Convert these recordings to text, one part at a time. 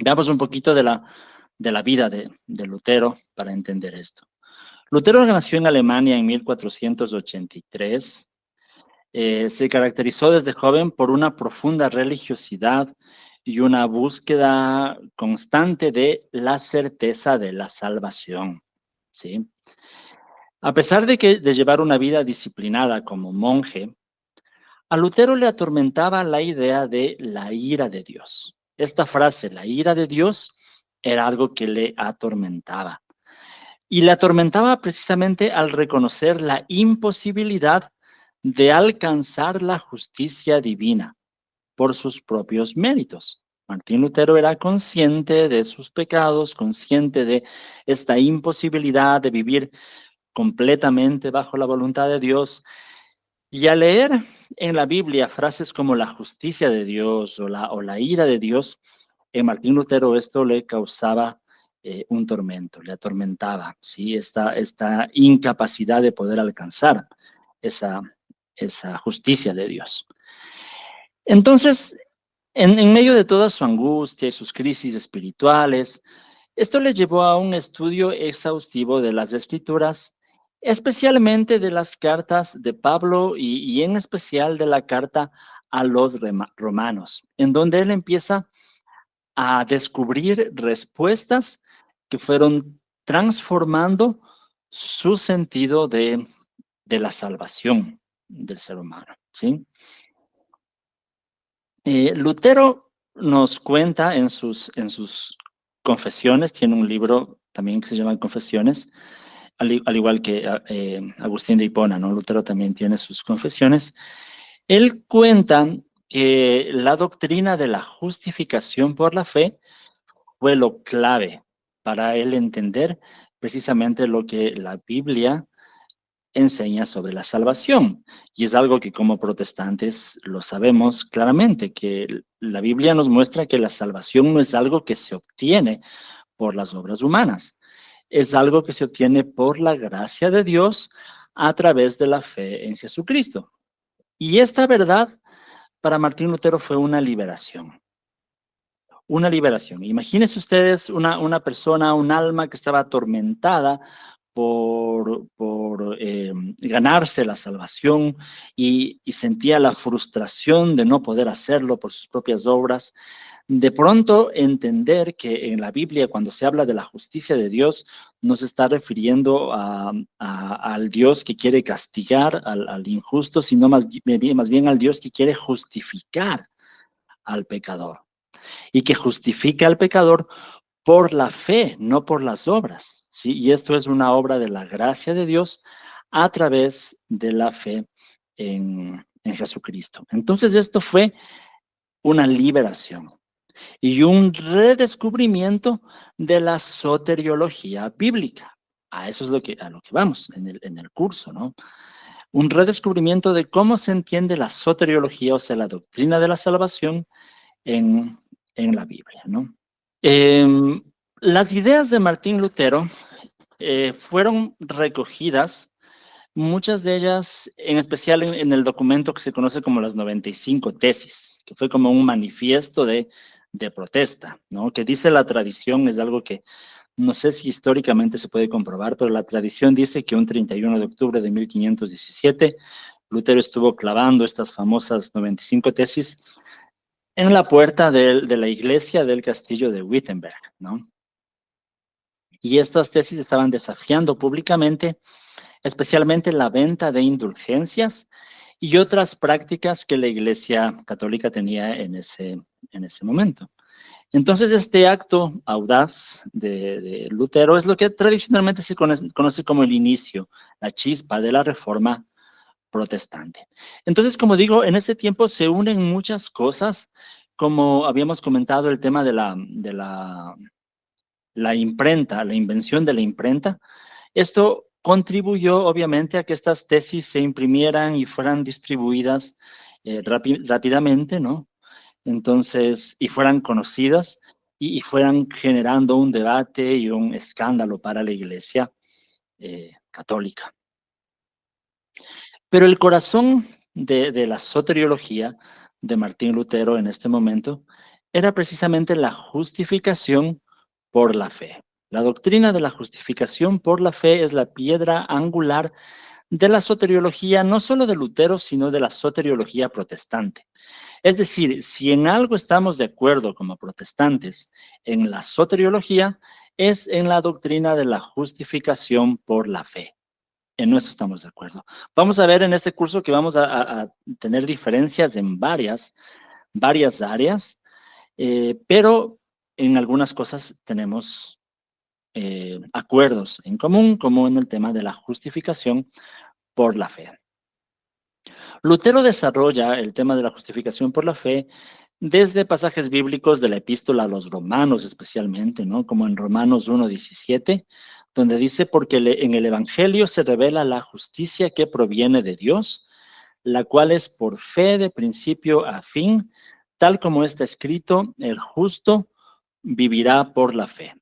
Veamos un poquito de la vida de Lutero para entender esto. Lutero nació en Alemania en 1483. Se caracterizó desde joven por una profunda religiosidad y una búsqueda constante de la certeza de la salvación, ¿sí? A pesar de llevar una vida disciplinada como monje, a Lutero le atormentaba la idea de la ira de Dios. Esta frase, la ira de Dios, era algo que le atormentaba. Y le atormentaba precisamente al reconocer la imposibilidad de alcanzar la justicia divina por sus propios méritos. Martín Lutero era consciente de sus pecados, consciente de esta imposibilidad de vivir completamente bajo la voluntad de Dios. Y al leer en la Biblia frases como la justicia de Dios o la ira de Dios, en Martín Lutero esto le causaba un tormento, le atormentaba, ¿sí? Esta incapacidad de poder alcanzar esa, esa justicia de Dios. Entonces, en medio de toda su angustia y sus crisis espirituales, esto le llevó a un estudio exhaustivo de las Escrituras, especialmente de las cartas de Pablo y en especial de la carta a los romanos, en donde él empieza a descubrir respuestas que fueron transformando su sentido de la salvación del ser humano, ¿sí? Lutero nos cuenta en sus confesiones, tiene un libro también que se llama Confesiones, al igual que Agustín de Hipona, ¿no? Lutero también tiene sus confesiones. Él cuenta que la doctrina de la justificación por la fe fue lo clave para él entender precisamente lo que la Biblia enseña sobre la salvación. Y es algo que como protestantes lo sabemos claramente, que la Biblia nos muestra que la salvación no es algo que se obtiene por las obras humanas, es algo que se obtiene por la gracia de Dios a través de la fe en Jesucristo. Y esta verdad para Martín Lutero fue una liberación. Una liberación. Imagínense ustedes una persona, un alma que estaba atormentada por ganarse la salvación y sentía la frustración de no poder hacerlo por sus propias obras. De pronto entender que en la Biblia cuando se habla de la justicia de Dios no se está refiriendo al Dios que quiere castigar al injusto, sino más bien al Dios que quiere justificar al pecador y que justifica al pecador por la fe, no por las obras, ¿sí? Y esto es una obra de la gracia de Dios a través de la fe en Jesucristo. Entonces esto fue una liberación y un redescubrimiento de la soteriología bíblica. A eso es a lo que vamos en el curso, ¿no? Un redescubrimiento de cómo se entiende la soteriología, o sea, la doctrina de la salvación en, en la Biblia, ¿no? Eh, las ideas de Martín Lutero fueron recogidas, muchas de ellas, en especial en el documento que se conoce como las 95 tesis, que fue como un manifiesto de protesta, ¿no? Que dice la tradición, es algo que no sé si históricamente se puede comprobar, pero la tradición dice que un 31 de octubre de 1517, Lutero estuvo clavando estas famosas 95 tesis en la puerta de la iglesia del castillo de Wittenberg, ¿no? Y estas tesis estaban desafiando públicamente, especialmente la venta de indulgencias y otras prácticas que la Iglesia Católica tenía en ese momento. Entonces, este acto audaz de Lutero es lo que tradicionalmente se conoce como el inicio, la chispa de la Reforma protestante. Entonces, como digo, en este tiempo se unen muchas cosas, como habíamos comentado el tema la imprenta, la invención de la imprenta. Esto contribuyó obviamente a que estas tesis se imprimieran y fueran distribuidas rápidamente, ¿no? Entonces, y fueran conocidas y fueran generando un debate y un escándalo para la Iglesia católica. Pero el corazón de la soteriología de Martín Lutero en este momento era precisamente la justificación por la fe. La doctrina de la justificación por la fe es la piedra angular de la soteriología, no solo de Lutero, sino de la soteriología protestante. Es decir, si en algo estamos de acuerdo como protestantes en la soteriología, es en la doctrina de la justificación por la fe. En eso estamos de acuerdo. Vamos a ver en este curso que vamos a tener diferencias en varias áreas, pero en algunas cosas tenemos acuerdos en común, como en el tema de la justificación por la fe. Lutero desarrolla el tema de la justificación por la fe desde pasajes bíblicos de la epístola a los romanos especialmente, ¿no? Como en Romanos 1:17, donde dice, porque en el Evangelio se revela la justicia que proviene de Dios, la cual es por fe de principio a fin, tal como está escrito, el justo vivirá por la fe.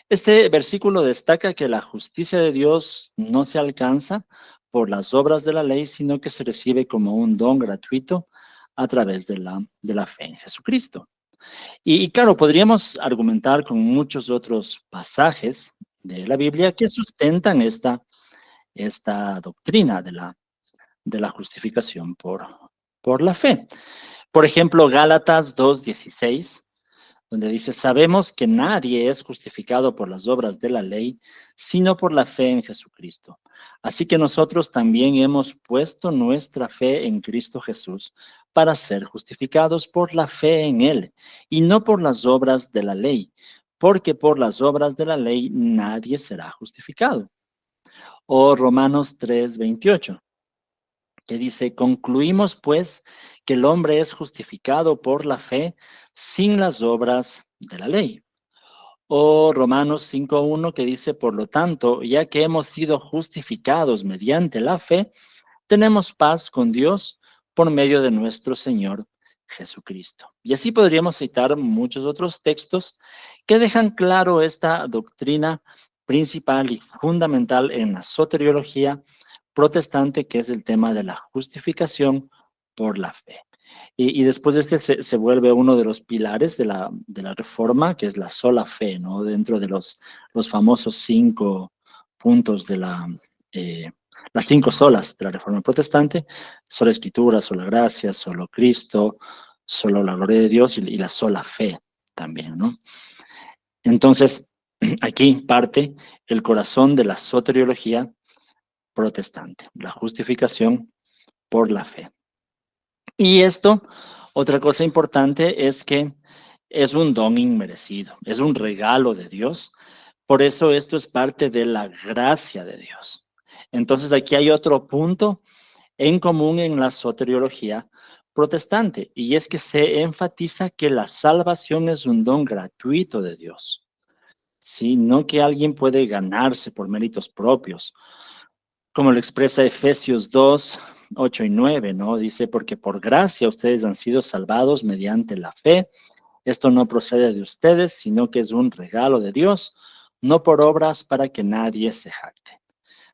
Este versículo destaca que la justicia de Dios no se alcanza por las obras de la ley, sino que se recibe como un don gratuito a través de la fe en Jesucristo. Y claro, podríamos argumentar con muchos otros pasajes de la Biblia que sustentan esta doctrina de la justificación por la fe. Por ejemplo, Gálatas 2:16, donde dice, sabemos que nadie es justificado por las obras de la ley, sino por la fe en Jesucristo. Así que nosotros también hemos puesto nuestra fe en Cristo Jesús para ser justificados por la fe en Él, y no por las obras de la ley, porque por las obras de la ley nadie será justificado. O Romanos 3:28, que dice, concluimos pues que el hombre es justificado por la fe sin las obras de la ley. O Romanos 5:1, que dice, por lo tanto, ya que hemos sido justificados mediante la fe, tenemos paz con Dios por medio de nuestro Señor Jesucristo. Y así podríamos citar muchos otros textos que dejan claro esta doctrina principal y fundamental en la soteriología protestante, que es el tema de la justificación por la fe. Y después de este se vuelve uno de los pilares de la reforma, que es la sola fe, ¿no? Dentro de los famosos 5 puntos de las 5 solas de la reforma protestante: sola escritura, sola gracia, solo Cristo, solo la gloria de Dios y la sola fe también, ¿no? Entonces, aquí parte el corazón de la soteriología protestante, la justificación por la fe. Y esto, otra cosa importante es que es un don inmerecido, es un regalo de Dios. Por eso esto es parte de la gracia de Dios. Entonces aquí hay otro punto en común en la soteriología protestante, y es que se enfatiza que la salvación es un don gratuito de Dios, ¿sí? No que alguien puede ganarse por méritos propios, como lo expresa Efesios 2:8 y 9, ¿no? Dice, porque por gracia ustedes han sido salvados mediante la fe. Esto no procede de ustedes, sino que es un regalo de Dios, no por obras para que nadie se jacte.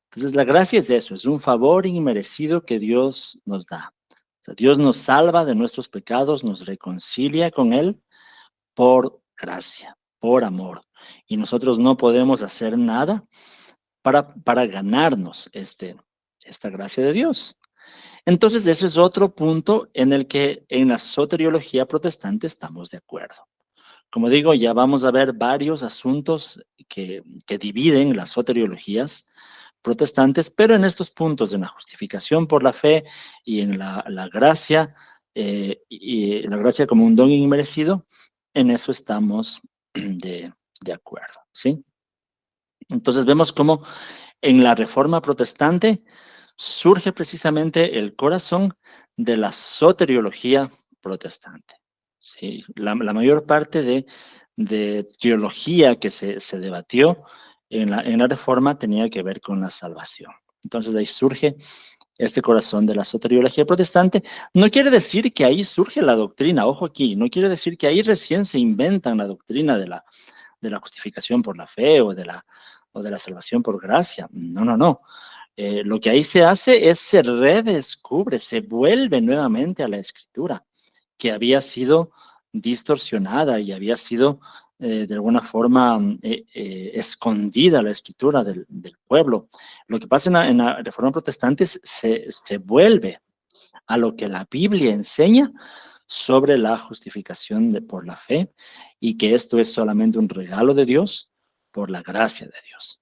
Entonces, la gracia es eso, es un favor inmerecido que Dios nos da. O sea, Dios nos salva de nuestros pecados, nos reconcilia con Él por gracia, por amor. Y nosotros no podemos hacer nada para ganarnos esta gracia de Dios. Entonces, ese es otro punto en el que en la soteriología protestante estamos de acuerdo. Como digo, ya vamos a ver varios asuntos que dividen las soteriologías protestantes, pero en estos puntos, en la justificación por la fe y en la gracia, y la gracia como un don inmerecido, en eso estamos de acuerdo, ¿sí? Entonces vemos cómo en la Reforma Protestante surge precisamente el corazón de la soteriología protestante. ¿Sí? La mayor parte de teología que se debatió en la Reforma tenía que ver con la salvación. Entonces ahí surge este corazón de la soteriología protestante. No quiere decir que ahí surge la doctrina, ojo aquí, no quiere decir que ahí recién se inventan la doctrina de la justificación por la fe o de la salvación por gracia. No, no, no. Lo que ahí se hace es se redescubre, se vuelve nuevamente a la escritura, que había sido distorsionada y había sido de alguna forma escondida la escritura del pueblo. Lo que pasa en la Reforma Protestante se vuelve a lo que la Biblia enseña sobre la justificación por la fe y que esto es solamente un regalo de Dios por la gracia de Dios.